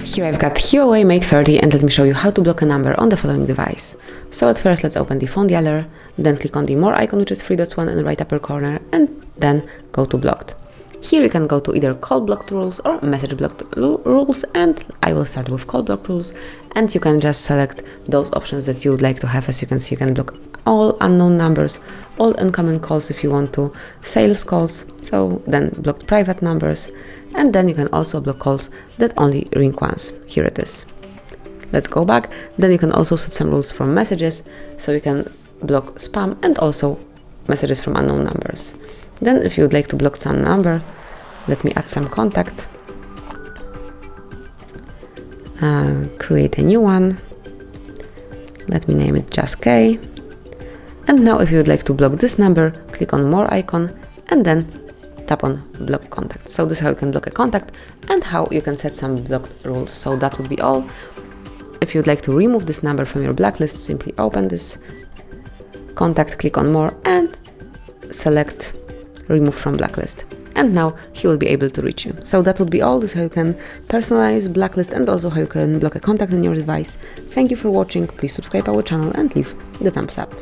Here I've got HUAWEI Mate 30 and let me show you how to block a number on the following device. So at first let's open the phone dialer, then click on the more icon, which is 3 dots 1 in the right upper corner, and then go to blocked. Here you can go to either call blocked rules or message blocked rules, and I will start with call blocked rules, and you can just select those options that you would like to have. As you can see, you can block all unknown numbers, all incoming calls if you want to, sales calls, so then blocked private numbers, and then you can also block calls that only ring once. Here it is. Let's go back. Then you can also set some rules from messages, so you can block spam and also messages from unknown numbers. Then if you would like to block some number, let me add some contact, create a new one, let me name it just K, and now if you would like to block this number, click on more icon and then tap on block contact. So this is how you can block a contact and how you can set some blocked rules. So that would be all. If you'd like to remove this number from your blacklist, simply open this contact, click on more and select remove from blacklist. And now he will be able to reach you. So that would be all. This is how you can personalize blacklist and also how you can block a contact on your device. Thank you for watching. Please subscribe our channel and leave the thumbs up.